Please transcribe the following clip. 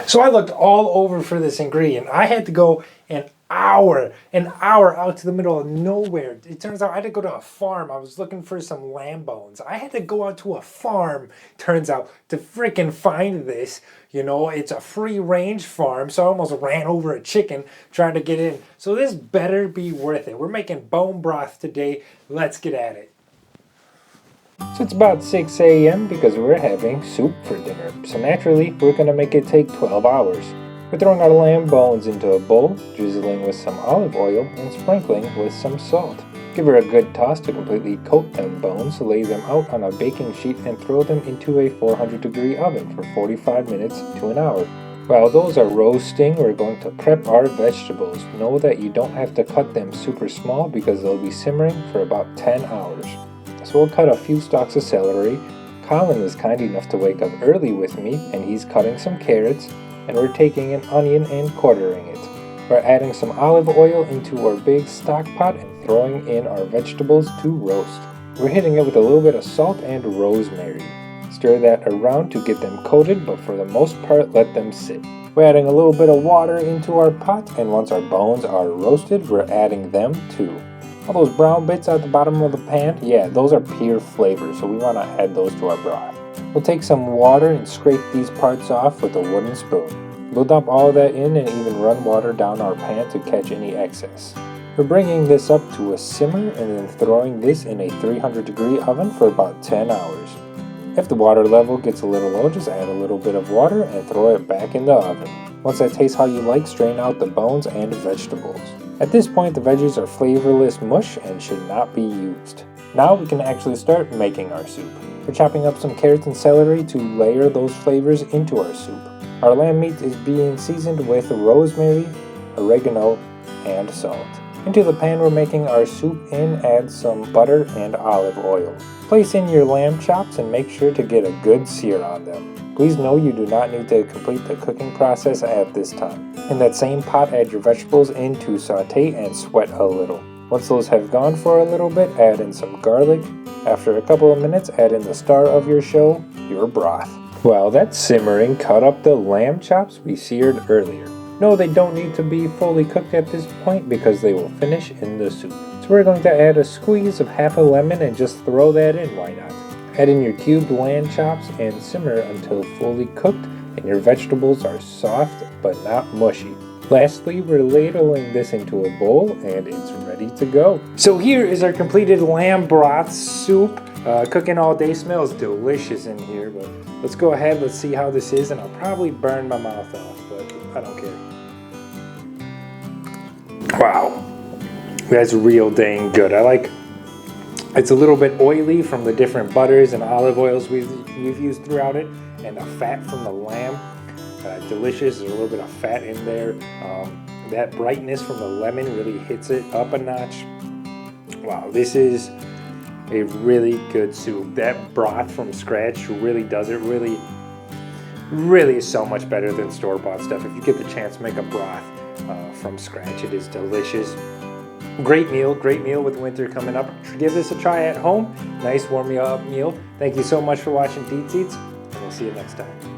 So I looked all over for this ingredient. I had to go an hour out to the middle of nowhere. It turns out I had to go to a farm. I was looking for some lamb bones. I had to go out to a farm, turns out, to freaking find this. You know, it's a free range farm, so I almost ran over a chicken trying to get in. So this better be worth it. We're making bone broth today. Let's get at it. So it's about 6 a.m. because we're having soup for dinner. So naturally, we're going to make it take 12 hours. We're throwing our lamb bones into a bowl, drizzling with some olive oil and sprinkling with some salt. Give her a good toss to completely coat them bones, lay them out on a baking sheet and throw them into a 400-degree oven for 45 minutes to an hour. While those are roasting, we're going to prep our vegetables. Know that you don't have to cut them super small because they'll be simmering for about 10 hours. So we'll cut a few stalks of celery. Colin is kind enough to wake up early with me, and he's cutting some carrots, and we're taking an onion and quartering it. We're adding some olive oil into our big stock pot and throwing in our vegetables to roast. We're hitting it with a little bit of salt and rosemary. Stir that around to get them coated, but for the most part, let them sit. We're adding a little bit of water into our pot, and once our bones are roasted, we're adding them too. All those brown bits at the bottom of the pan, yeah, those are pure flavor, so we want to add those to our broth. We'll take some water and scrape these parts off with a wooden spoon. We'll dump all that in and even run water down our pan to catch any excess. We're bringing this up to a simmer and then throwing this in a 300-degree oven for about 10 hours. If the water level gets a little low, just add a little bit of water and throw it back in the oven. Once that tastes how you like, strain out the bones and vegetables. At this point, the veggies are flavorless mush and should not be used. Now we can actually start making our soup. We're chopping up some carrots and celery to layer those flavors into our soup. Our lamb meat is being seasoned with rosemary, oregano, and salt. Into the pan we're making our soup in, add some butter and olive oil. Place in your lamb chops and make sure to get a good sear on them. Please know you do not need to complete the cooking process at this time. In that same pot, add your vegetables in to saute and sweat a little. Once those have gone for a little bit, add in some garlic. After a couple of minutes, add in the star of your show, your broth. While that's simmering, cut up the lamb chops we seared earlier. No, they don't need to be fully cooked at this point because they will finish in the soup. So we're going to add a squeeze of half a lemon and just throw that in, why not? Add in your cubed lamb chops and simmer until fully cooked and your vegetables are soft but not mushy. Lastly, we're ladling this into a bowl and it's ready to go. So here is our completed lamb broth soup. Cooking all day, smells delicious in here, but let's go ahead, let's see how this is, and I'll probably burn my mouth off, but I don't care. Wow, that's real dang good. It's a little bit oily from the different butters and olive oils we've used throughout it, and the fat from the lamb. Delicious. There's a little bit of fat in there. That brightness from the lemon really hits it up a notch. Wow, this is a really good soup. That broth from scratch really does it. Really is so much better than store-bought stuff. If you get the chance to make a broth from scratch, it is delicious. Great meal with winter coming up. Give this a try at home. Nice warm you up meal. Thank you so much for watching DietzEatz, and we'll see you next time.